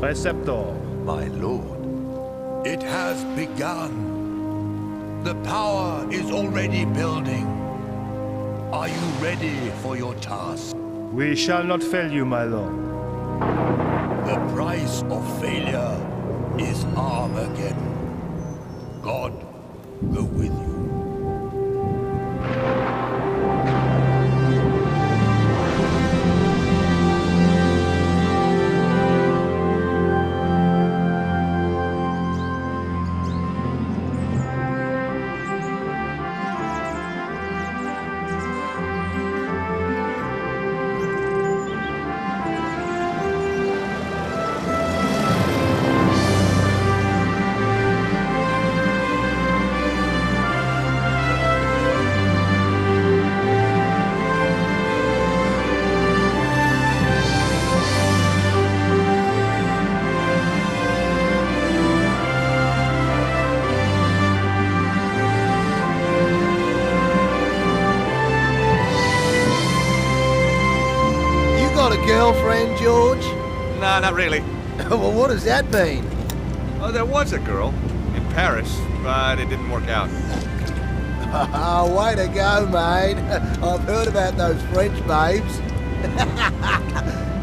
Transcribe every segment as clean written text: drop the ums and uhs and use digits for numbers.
Preceptor. My lord. It has begun. The power is already building. Are you ready for your task? We shall not fail you, my lord. The price of failure is Armageddon. God go with you. Girlfriend, George? Nah, not really. Well, what does that mean? Oh, there was a girl in Paris, but it didn't work out. Oh, way to go, mate. I've heard about those French babes.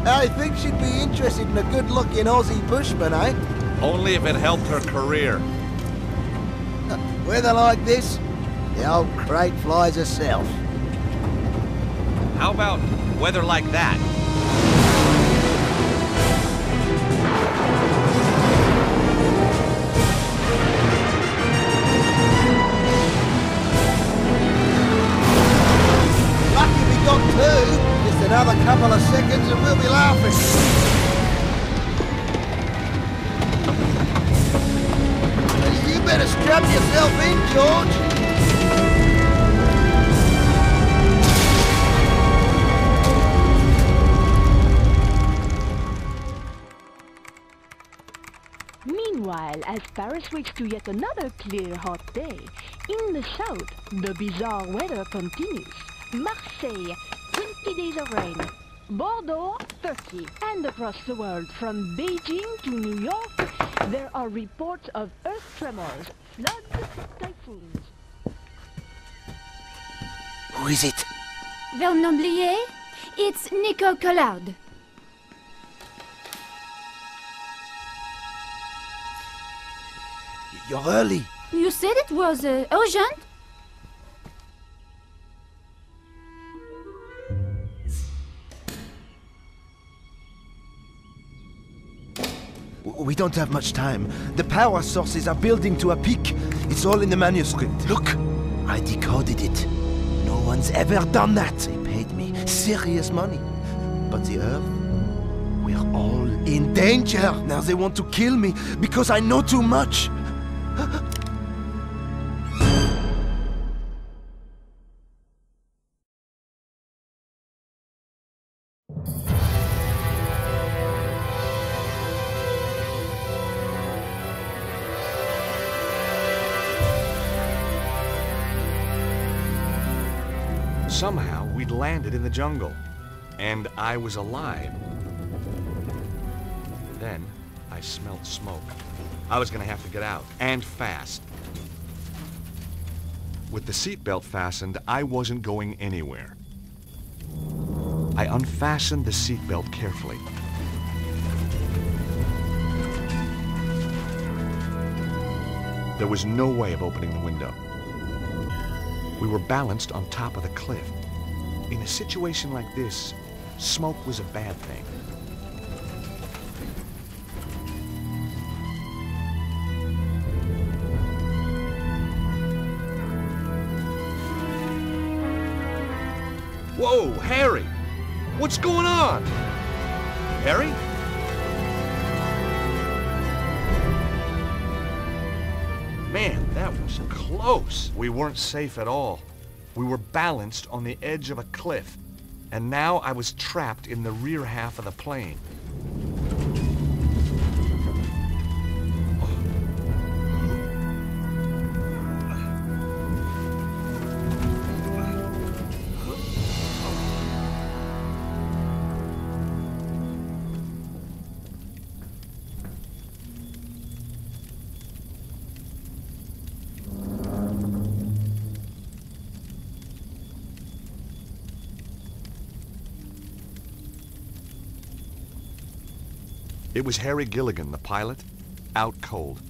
I think she'd be interested in a good-looking Aussie bushman, eh? Only if it helped her career. Weather like this, the old crate flies herself. How about weather like that? Just another couple of seconds and we'll be laughing. You better strap yourself in, George. Meanwhile, as Paris wakes to yet another clear, hot day, in the south, the bizarre weather continues. Marseille, 20 days of rain. Bordeaux, 30. And across the world, from Beijing to New York, there are reports of earth tremors, floods, typhoons. Who is it? Vernon Blier? It's Nico Collard. You're early. You said it was urgent? We don't have much time. The power sources are building to a peak. It's all in the manuscript. Look, I decoded it. No one's ever done that. They paid me serious money. But the Earth, we're all in danger. Now they want to kill me because I know too much. Somehow, we'd landed in the jungle, and I was alive. Then, I smelled smoke. I was gonna have to get out, and fast. With the seatbelt fastened, I wasn't going anywhere. I unfastened the seatbelt carefully. There was no way of opening the window. We were balanced on top of the cliff. In a situation like this, smoke was a bad thing. Whoa, Harry! What's going on? Harry? Man, that was close. We weren't safe at all. We were balanced on the edge of a cliff, and now I was trapped in the rear half of the plane. It was Harry Gilligan, the pilot, out cold.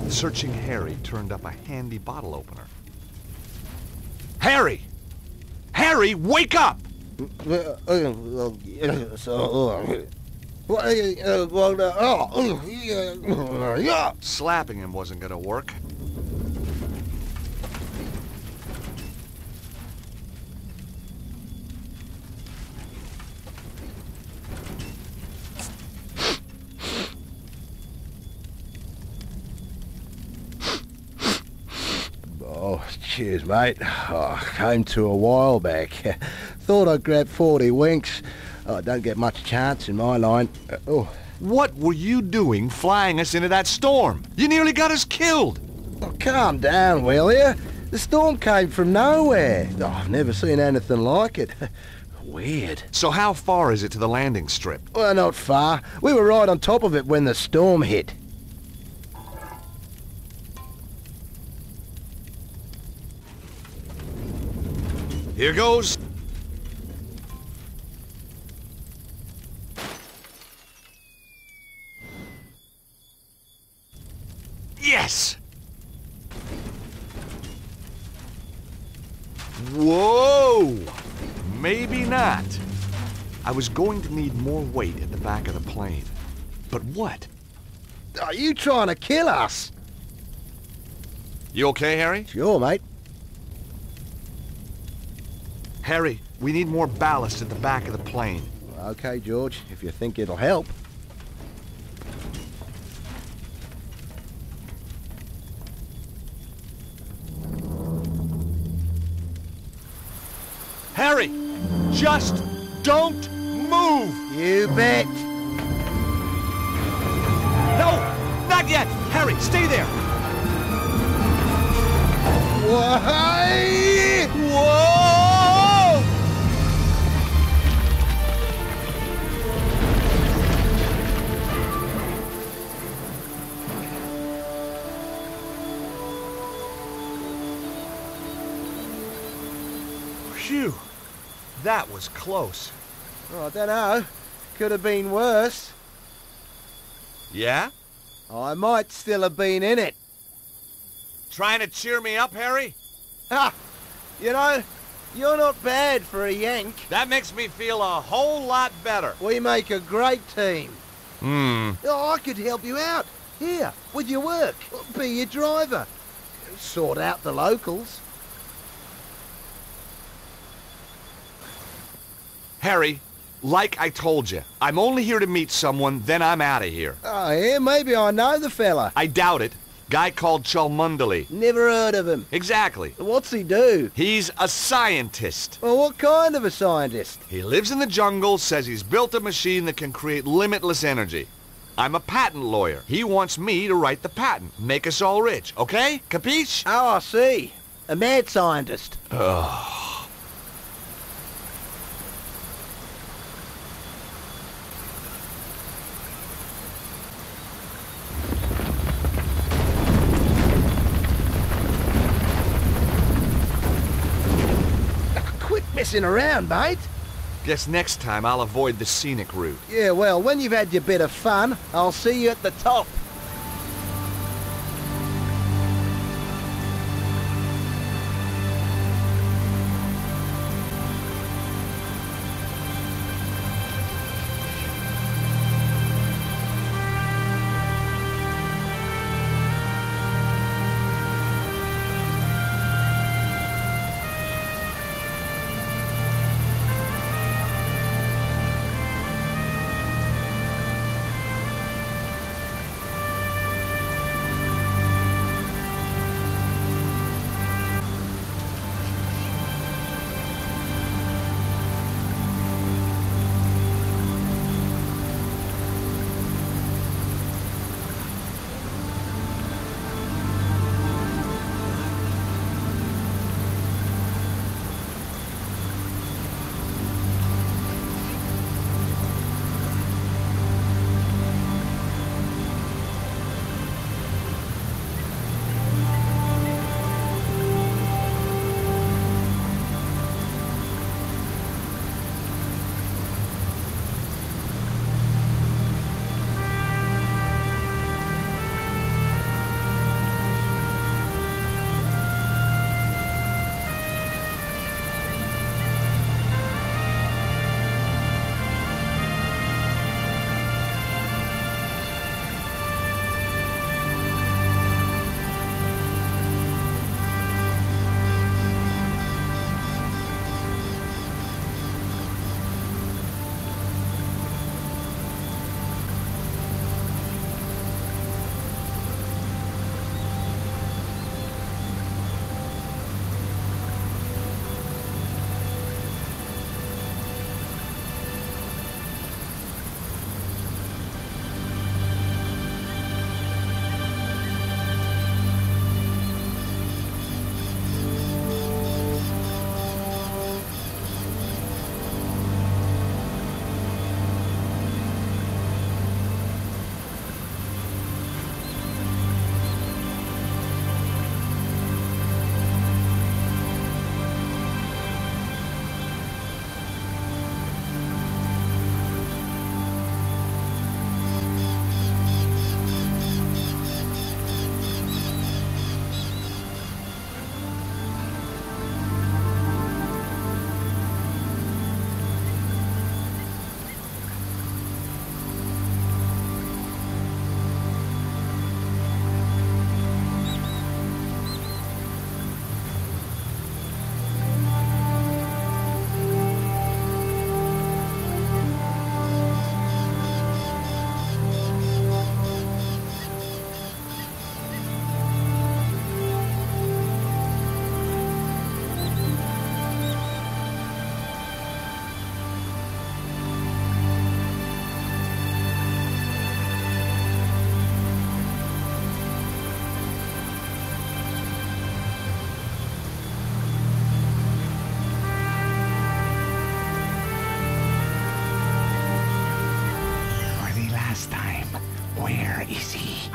Searching Harry turned up a handy bottle opener. Harry! Harry, wake up! Slapping him wasn't gonna work. Oh, cheers, mate. Oh, came to a while back. Thought I'd grab 40 winks. Oh, don't get much chance in my line. What were you doing flying us into that storm? You nearly got us killed! Oh, calm down, will you? The storm came from nowhere. Oh, I've never seen anything like it. Weird. So how far is it to the landing strip? Well, not far. We were right on top of it when the storm hit. Here goes. Yes! Whoa! Maybe not. I was going to need more weight at the back of the plane. But what? Are you trying to kill us? You okay, Harry? Sure, mate. Harry, we need more ballast at the back of the plane. Okay, George, if you think it'll help. Harry, just don't move! You bet. No, not yet! Harry, stay there! Why? Whoa! Phew, that was close. Oh, I don't know. Could have been worse. Yeah? I might still have been in it. Trying to cheer me up, Harry? Ha! You know, you're not bad for a Yank. That makes me feel a whole lot better. We make a great team. Hmm. Oh, I could help you out. Here, with your work. Be your driver. Sort out the locals. Harry, like I told you, I'm only here to meet someone, then I'm out of here. Oh, yeah, maybe I know the fella. I doubt it. Guy called Cholmondeley. Never heard of him. Exactly. What's he do? He's a scientist. Well, what kind of a scientist? He lives in the jungle, says he's built a machine that can create limitless energy. I'm a patent lawyer. He wants me to write the patent. Make us all rich, okay? Capiche? Oh, I see. A mad scientist. Ugh. Quit messing around, mate. Guess next time I'll avoid the scenic route. Yeah, well, when you've had your bit of fun, I'll see you at the top.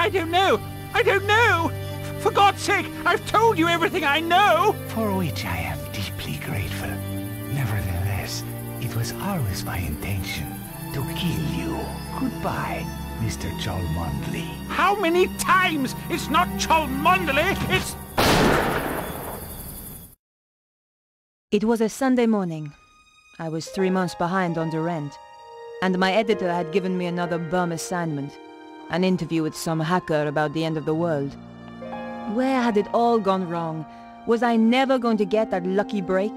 I don't know. I don't know. For God's sake, I've told you everything I know. For which I am deeply grateful. Nevertheless, it was always my intention to kill you. Goodbye, Mr. Cholmondeley. How many times? It's not Cholmondeley, it's... It was a Sunday morning. I was 3 months behind on the rent, and my editor had given me another bum assignment, an interview with some hacker about the end of the world. Where had it all gone wrong? Was I never going to get that lucky break?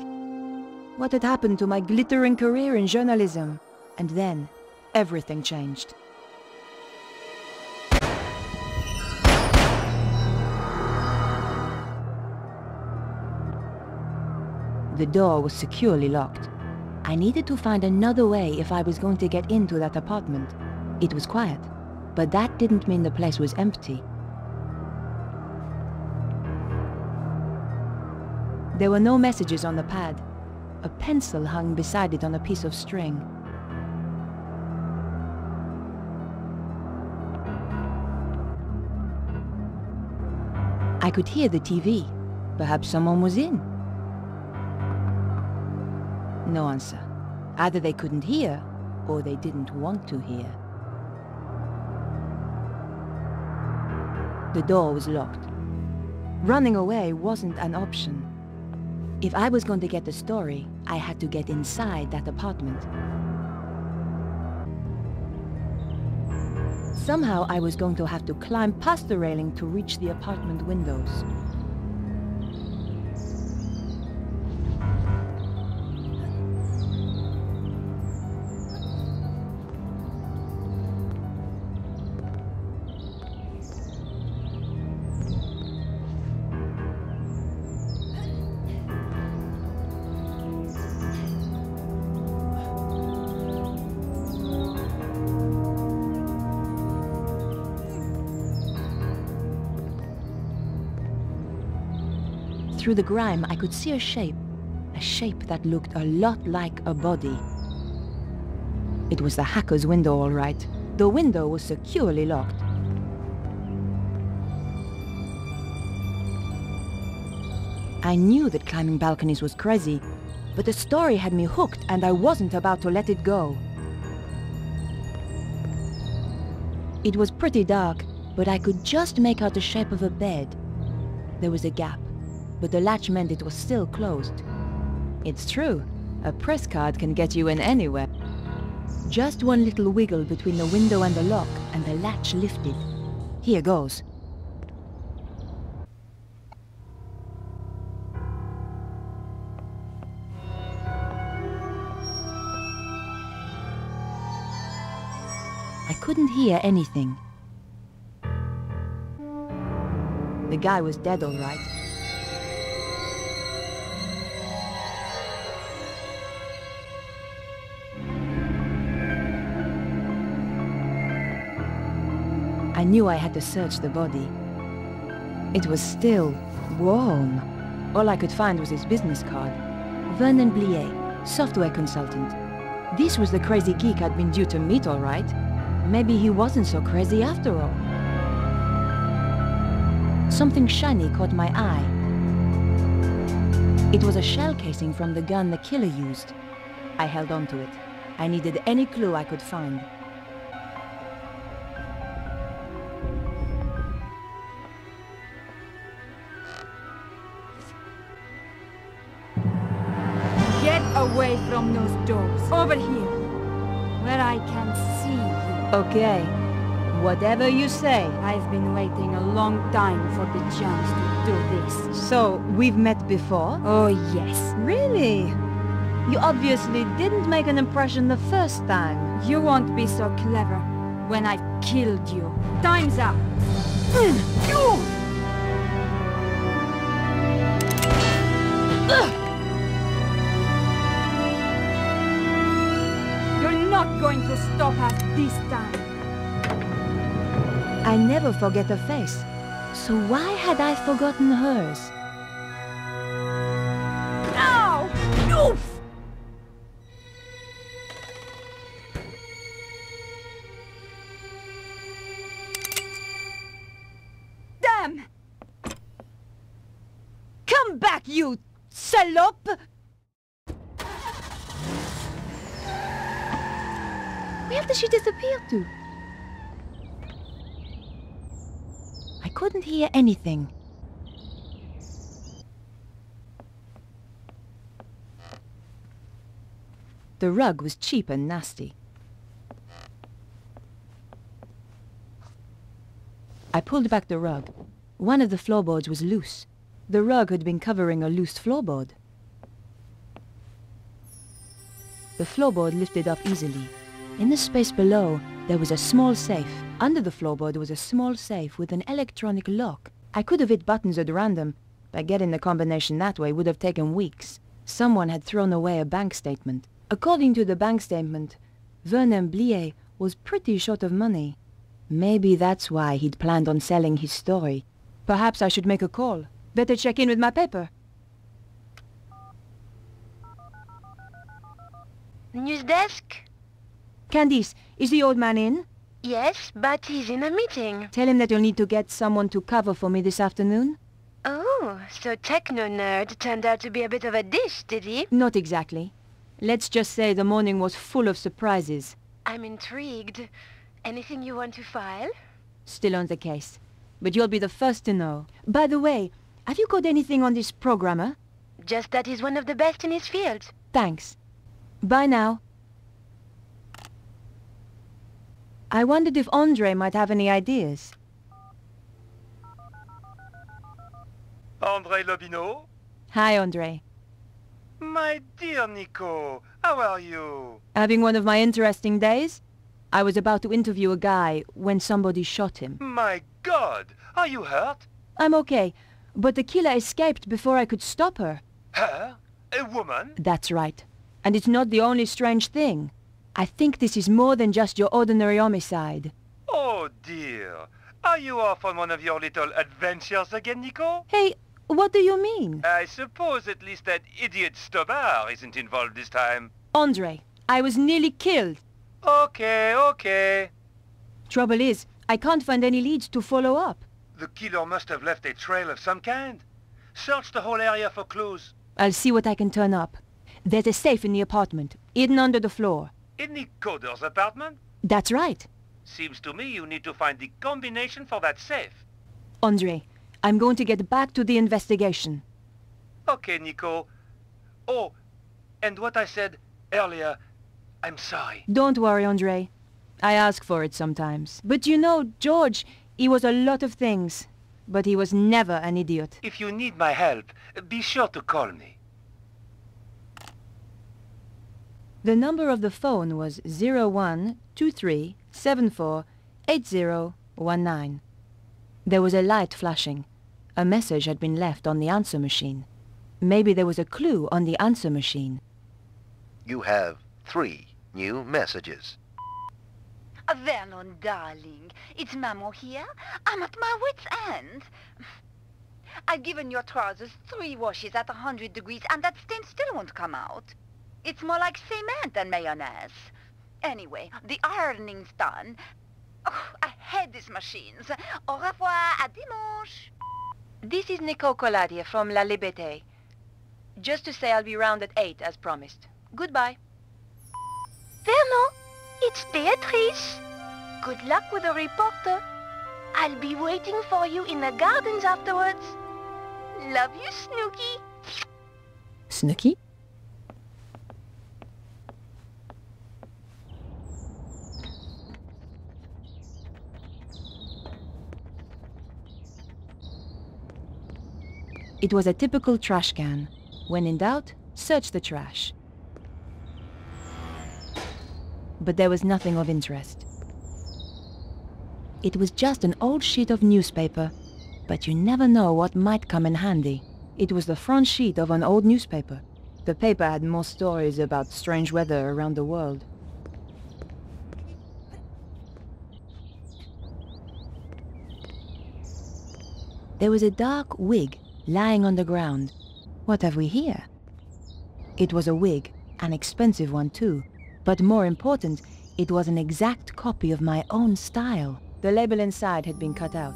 What had happened to my glittering career in journalism? And then, everything changed. The door was securely locked. I needed to find another way if I was going to get into that apartment. It was quiet, but that didn't mean the place was empty. There were no messages on the pad. A pencil hung beside it on a piece of string. I could hear the TV. Perhaps someone was in. No answer. Either they couldn't hear, or they didn't want to hear. The door was locked. Running away wasn't an option. If I was going to get the story, I had to get inside that apartment. Somehow I was going to have to climb past the railing to reach the apartment windows. Through the grime, I could see a shape that looked a lot like a body. It was the hacker's window, all right. The window was securely locked. I knew that climbing balconies was crazy, but the story had me hooked and I wasn't about to let it go. It was pretty dark, but I could just make out the shape of a bed. There was a gap, but the latch meant it was still closed. It's true, a press card can get you in anywhere. Just one little wiggle between the window and the lock, and the latch lifted. Here goes. I couldn't hear anything. The guy was dead, all right. I knew I had to search the body. It was still warm. All I could find was his business card. Vernon Blier, software consultant. This was the crazy geek I'd been due to meet, all right. Maybe he wasn't so crazy after all. Something shiny caught my eye. It was a shell casing from the gun the killer used. I held on to it. I needed any clue I could find. Get away from those doors. Over here, where I can see you. Okay. Whatever you say. I've been waiting a long time for the chance to do this. So, we've met before? Oh, yes. Really? You obviously didn't make an impression the first time. You won't be so clever when I've killed you. Time's up. You're not going to stop us this time. I never forget a face. So why had I forgotten hers? Now! Oof! You salope! Where did she disappear to? I couldn't hear anything. The rug was cheap and nasty. I pulled back the rug. One of the floorboards was loose. The rug had been covering a loose floorboard. The floorboard lifted up easily. In the space below, there was a small safe. Under the floorboard was a small safe with an electronic lock. I could have hit buttons at random, but getting the combination that way would have taken weeks. Someone had thrown away a bank statement. According to the bank statement, Vernon Blier was pretty short of money. Maybe that's why he'd planned on selling his story. Perhaps I should make a call. Better check in with my paper. News desk? Candice, is the old man in? Yes, but he's in a meeting. Tell him that you'll need to get someone to cover for me this afternoon. Oh, so Techno Nerd turned out to be a bit of a dish, did he? Not exactly. Let's just say the morning was full of surprises. I'm intrigued. Anything you want to file? Still on the case. But you'll be the first to know. By the way, have you got anything on this programmer? Just that he's one of the best in his field. Thanks. Bye now. I wondered if Andre might have any ideas. Andre Lobineau? Hi, Andre. My dear Nico, how are you? Having one of my interesting days? I was about to interview a guy when somebody shot him. My God, are you hurt? I'm okay, but the killer escaped before I could stop her. Her? A woman? That's right. And it's not the only strange thing. I think this is more than just your ordinary homicide. Oh dear. Are you off on one of your little adventures again, Nico? Hey, what do you mean? I suppose at least that idiot Stobar isn't involved this time. Andre, I was nearly killed. Okay. Trouble is, I can't find any leads to follow up. The killer must have left a trail of some kind. Search the whole area for clues. I'll see what I can turn up. There's a safe in the apartment, hidden under the floor. In the coder's apartment? That's right. Seems to me you need to find the combination for that safe. Andre, I'm going to get back to the investigation. Okay, Nico. Oh, and what I said earlier, I'm sorry. Don't worry, Andre. I ask for it sometimes. But you know, George, he was a lot of things. But he was never an idiot. If you need my help, be sure to call me. The number of the phone was 0123748019. There was a light flashing. A message had been left on the answer machine. Maybe there was a clue on the answer machine. You have 3 new messages. Vernon, darling, it's Maman here. I'm at my wit's end. I've given your trousers 3 washes at 100 degrees and that stain still won't come out. It's more like cement than mayonnaise. Anyway, the ironing's done. Oh, I hate these machines. Au revoir, à dimanche. This is Nicole Colladier from La Liberté. Just to say I'll be round at 8 as promised. Goodbye. Vernon, it's Beatrice. Good luck with the reporter. I'll be waiting for you in the gardens afterwards. Love you, Snooky. Snooky? It was a typical trash can. When in doubt, search the trash. But there was nothing of interest. It was just an old sheet of newspaper, but you never know what might come in handy. It was the front sheet of an old newspaper. The paper had more stories about strange weather around the world. There was a dark wig lying on the ground. What have we here? It was a wig, an expensive one too. But more important, it was an exact copy of my own style. The label inside had been cut out.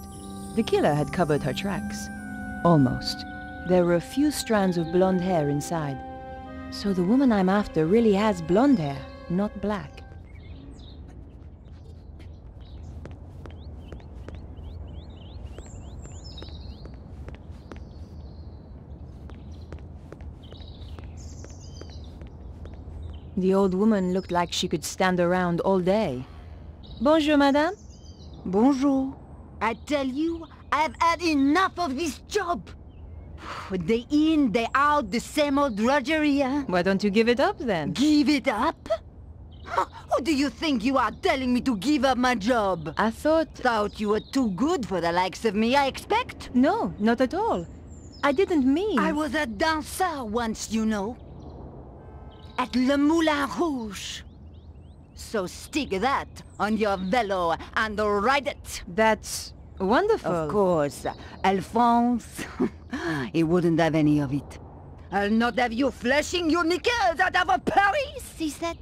The killer had covered her tracks. Almost. There were a few strands of blonde hair inside. So the woman I'm after really has blonde hair, not black. The old woman looked like she could stand around all day. Bonjour, madame. Bonjour. I tell you, I've had enough of this job. Day in, day out, the same old drudgery, huh? Why don't you give it up then? Give it up? Who do you think you are telling me to give up my job? I Thought you were too good for the likes of me, I expect? No, not at all. I didn't mean... I was a dancer once, you know. At Le Moulin Rouge. So stick that on your velo and ride it. That's wonderful. Of course. Alphonse, he wouldn't have any of it. I'll not have you flashing your knickers out of a Paris, he said.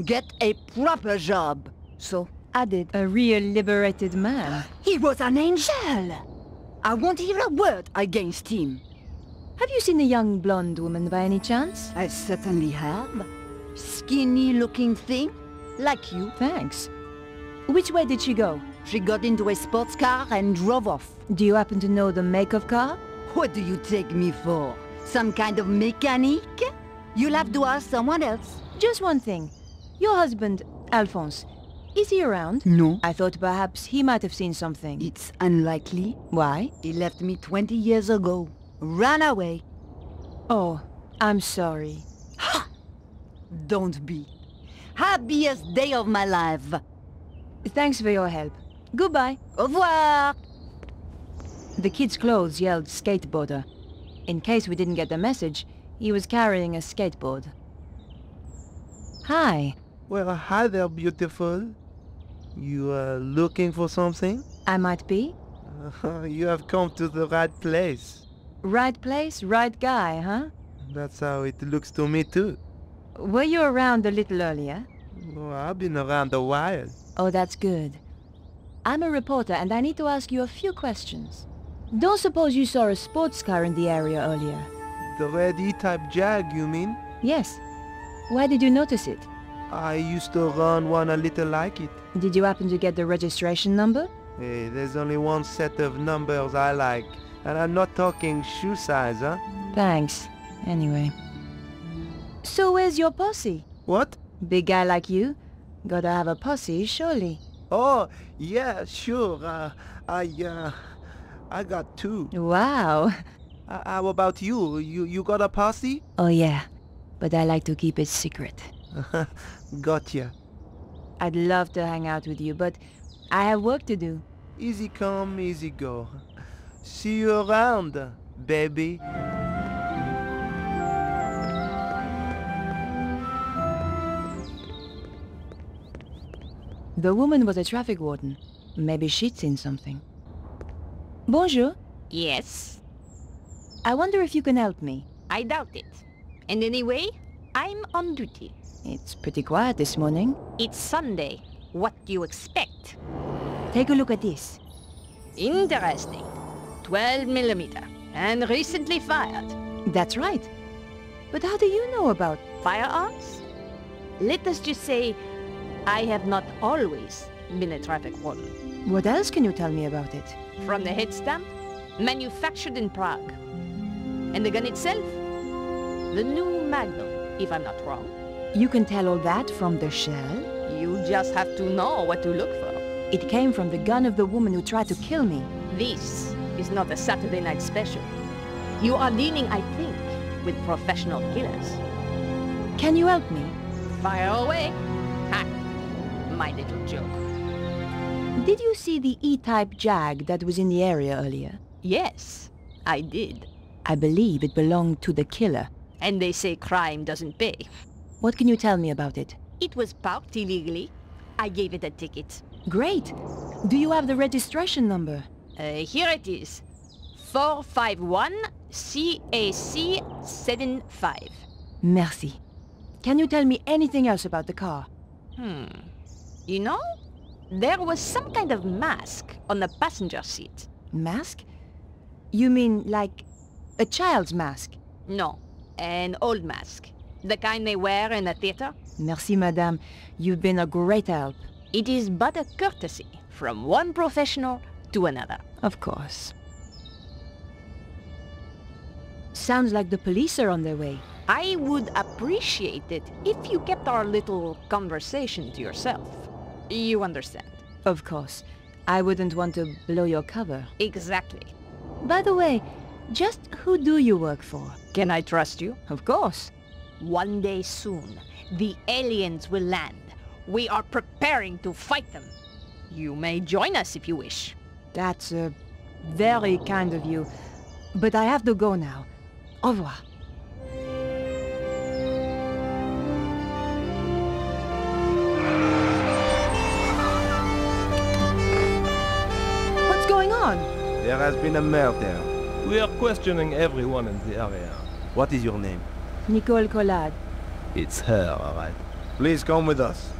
Get a proper job. So I did. A real liberated man. He was an angel. I won't hear a word against him. Have you seen a young blonde woman by any chance? I certainly have. Skinny-looking thing, like you. Thanks. Which way did she go? She got into a sports car and drove off. Do you happen to know the make of car? What do you take me for? Some kind of mechanic? You'll have to ask someone else. Just one thing. Your husband, Alphonse, is he around? No. I thought perhaps he might have seen something. It's unlikely. Why? He left me 20 years ago. Ran away. Oh, I'm sorry. Ha! Don't be. Happiest day of my life. Thanks for your help. Goodbye. Au revoir. The kid's clothes yelled skateboarder. In case we didn't get the message, he was carrying a skateboard. Hi. Well, hi there, beautiful. You are looking for something? I might be. You have come to the right place. Right place, right guy, huh? That's how it looks to me too. Were you around a little earlier? Oh, I've been around a while. Oh, that's good. I'm a reporter and I need to ask you a few questions. Don't suppose you saw a sports car in the area earlier? The red E-Type Jag, you mean? Yes. Why did you notice it? I used to run one a little like it. Did you happen to get the registration number? Hey, there's only one set of numbers I like. And I'm not talking shoe size, huh? Thanks. Anyway. So where's your posse? What? Big guy like you? Gotta have a posse, surely. Oh, yeah, sure. I got two. Wow. How about you? You got a posse? Oh yeah, but I like to keep it secret. Gotcha. I'd love to hang out with you, but I have work to do. Easy come, easy go. See you around, baby. The woman was a traffic warden. Maybe she'd seen something. Bonjour. Yes? I wonder if you can help me. I doubt it. And anyway, I'm on duty. It's pretty quiet this morning. It's Sunday. What do you expect? Take a look at this. Interesting. 12mm, and recently fired. That's right. But how do you know about firearms? Let us just say, I have not always been a traffic warden. What else can you tell me about it? From the head stamp, manufactured in Prague. And the gun itself? The new Magnum, if I'm not wrong. You can tell all that from the shell? You just have to know what to look for. It came from the gun of the woman who tried to kill me. This is not a Saturday night special. You are dealing, I think, with professional killers. Can you help me? Fire away. Ha! My little joke. Did you see the E-Type Jag that was in the area earlier? Yes, I did. I believe it belonged to the killer. And they say crime doesn't pay. What can you tell me about it? It was parked illegally. I gave it a ticket. Great. Do you have the registration number? Here it is. 451 CAC 75. Merci. Can you tell me anything else about the car? You know, there was some kind of mask on the passenger seat. Mask? You mean like A child's mask. No, an old mask. The kind they wear in a theater. Merci, madame. You've been a great help. It is but a courtesy from one professional to another. Of course. Sounds like the police are on their way. I would appreciate it if you kept our little conversation to yourself. You understand? Of course. I wouldn't want to blow your cover. Exactly. By the way, just who do you work for? Can I trust you? Of course. One day soon, the aliens will land. We are preparing to fight them. You may join us if you wish. That's very kind of you. But I have to go now. Au revoir. What's going on? There has been a murder. We are questioning everyone in the area. What is your name? Nicole Collard. It's her, all right. Please come with us.